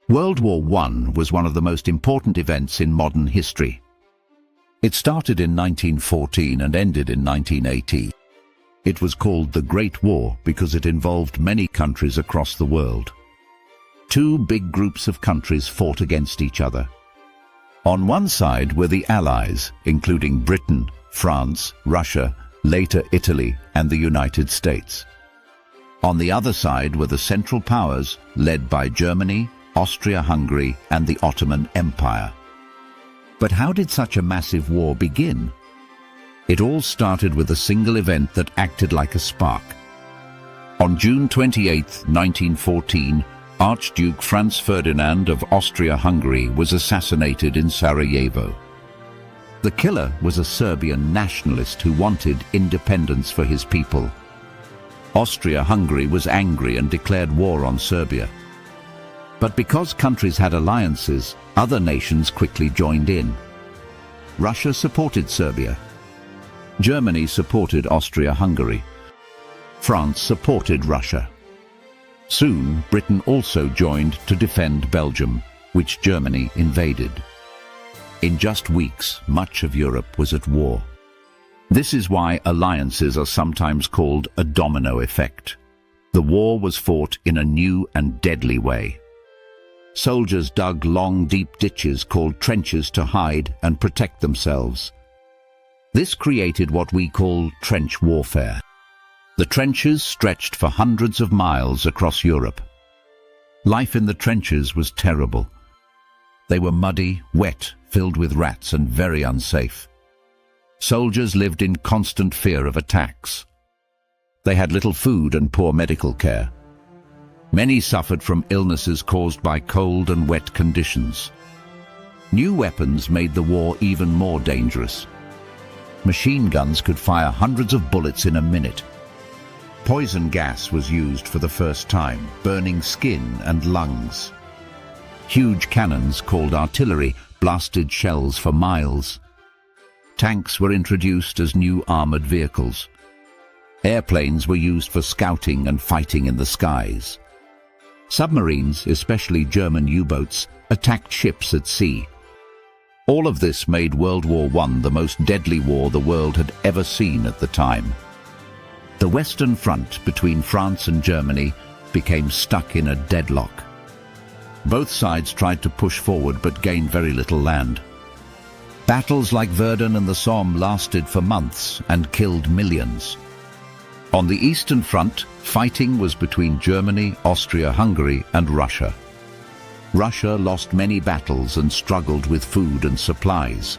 World War I was one of the most important events in modern history. It started in 1914 and ended in 1918. It was called the Great War because it involved many countries across the world. Two big groups of countries fought against each other. On one side were the Allies, including Britain, France, Russia, later Italy, and the United States. On the other side were the Central Powers, led by Germany, Austria-Hungary, and the Ottoman Empire. But how did such a massive war begin? It all started with a single event that acted like a spark. On June 28, 1914, Archduke Franz Ferdinand of Austria-Hungary was assassinated in Sarajevo. The killer was a Serbian nationalist who wanted independence for his people. Austria-Hungary was angry and declared war on Serbia. But because countries had alliances, other nations quickly joined in. Russia supported Serbia. Germany supported Austria-Hungary. France supported Russia. Soon, Britain also joined to defend Belgium, which Germany invaded. In just weeks, much of Europe was at war. This is why alliances are sometimes called a domino effect. The war was fought in a new and deadly way. Soldiers dug long, deep ditches called trenches to hide and protect themselves. This created what we call trench warfare. The trenches stretched for hundreds of miles across Europe. Life in the trenches was terrible. They were muddy, wet, filled with rats, and very unsafe. Soldiers lived in constant fear of attacks. They had little food and poor medical care. Many suffered from illnesses caused by cold and wet conditions. New weapons made the war even more dangerous. Machine guns could fire hundreds of bullets in a minute. Poison gas was used for the first time, burning skin and lungs. Huge cannons, called artillery, blasted shells for miles. Tanks were introduced as new armored vehicles. Airplanes were used for scouting and fighting in the skies. Submarines, especially German U-boats, attacked ships at sea. All of this made World War I the most deadly war the world had ever seen at the time. The Western Front between France and Germany became stuck in a deadlock. Both sides tried to push forward but gained very little land. Battles like Verdun and the Somme lasted for months and killed millions. On the Eastern Front, fighting was between Germany, Austria-Hungary, and Russia. Russia lost many battles and struggled with food and supplies.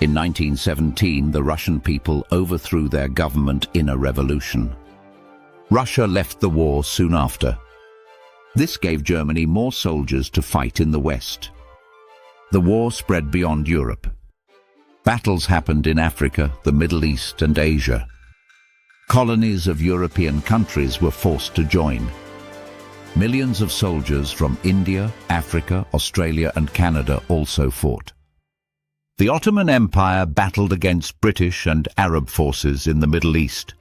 In 1917, the Russian people overthrew their government in a revolution. Russia left the war soon after. This gave Germany more soldiers to fight in the West. The war spread beyond Europe. Battles happened in Africa, the Middle East, and Asia. Colonies of European countries were forced to join. Millions of soldiers from India, Africa, Australia, and Canada also fought. The Ottoman Empire battled against British and Arab forces in the Middle East.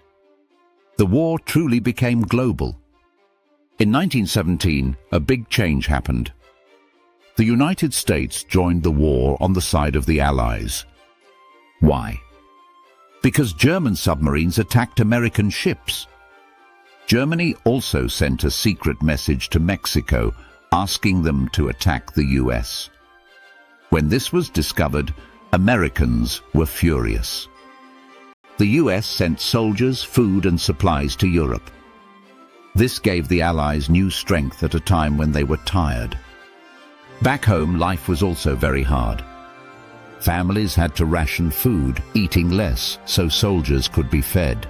The war truly became global. In 1917, a big change happened. The United States joined the war on the side of the Allies. Why? Because German submarines attacked American ships. Germany also sent a secret message to Mexico asking them to attack the US. When this was discovered, Americans were furious. The US sent soldiers, food, and supplies to Europe. This gave the Allies new strength at a time when they were tired. Back home, life was also very hard. Families had to ration food, eating less so soldiers could be fed.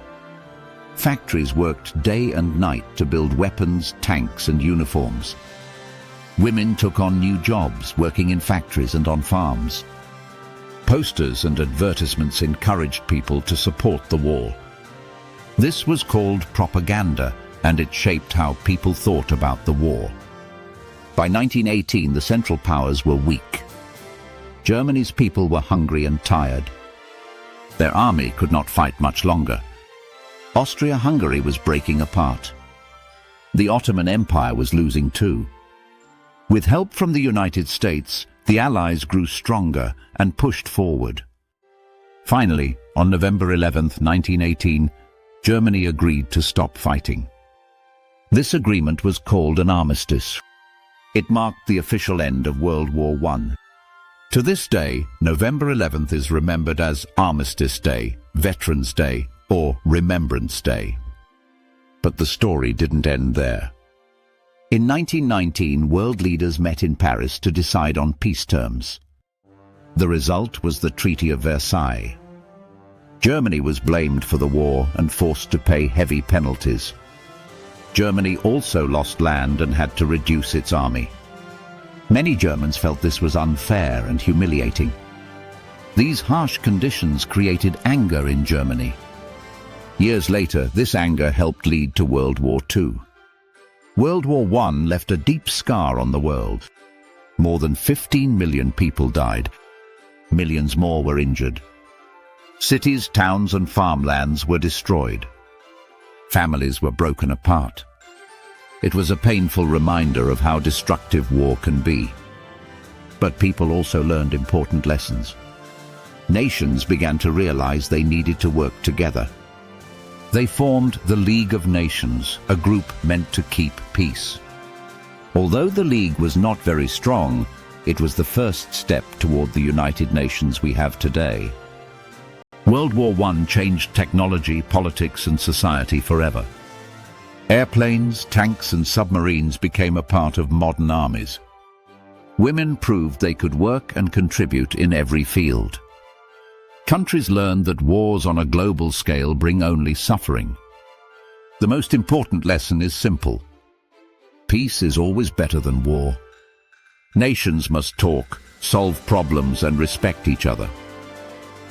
Factories worked day and night to build weapons, tanks, and uniforms. Women took on new jobs, working in factories and on farms. Posters and advertisements encouraged people to support the war. This was called propaganda, and it shaped how people thought about the war. By 1918, the Central Powers were weak. Germany's people were hungry and tired. Their army could not fight much longer. Austria-Hungary was breaking apart. The Ottoman Empire was losing too. With help from the United States, the Allies grew stronger and pushed forward. Finally, on November 11, 1918, Germany agreed to stop fighting. This agreement was called an armistice. It marked the official end of World War I. To this day, November 11th is remembered as Armistice Day, Veterans Day, or Remembrance Day. But the story didn't end there. In 1919, world leaders met in Paris to decide on peace terms. The result was the Treaty of Versailles. Germany was blamed for the war and forced to pay heavy penalties. Germany also lost land and had to reduce its army. Many Germans felt this was unfair and humiliating. These harsh conditions created anger in Germany. Years later, this anger helped lead to World War II. World War I left a deep scar on the world. More than 15 million people died. Millions more were injured. Cities, towns, and farmlands were destroyed. Families were broken apart. It was a painful reminder of how destructive war can be. But people also learned important lessons. Nations began to realize they needed to work together. They formed the League of Nations, a group meant to keep peace. Although the League was not very strong, it was the first step toward the United Nations we have today. World War I changed technology, politics, and society forever. Airplanes, tanks, and submarines became a part of modern armies. Women proved they could work and contribute in every field. Countries learned that wars on a global scale bring only suffering. The most important lesson is simple. Peace is always better than war. Nations must talk, solve problems, and respect each other.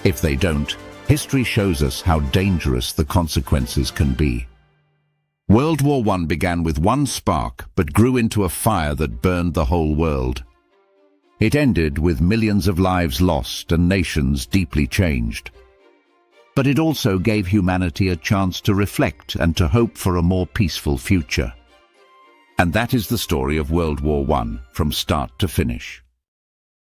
If they don't, history shows us how dangerous the consequences can be. World War I began with one spark, but grew into a fire that burned the whole world. It ended with millions of lives lost and nations deeply changed. But it also gave humanity a chance to reflect and to hope for a more peaceful future. And that is the story of World War I, from start to finish.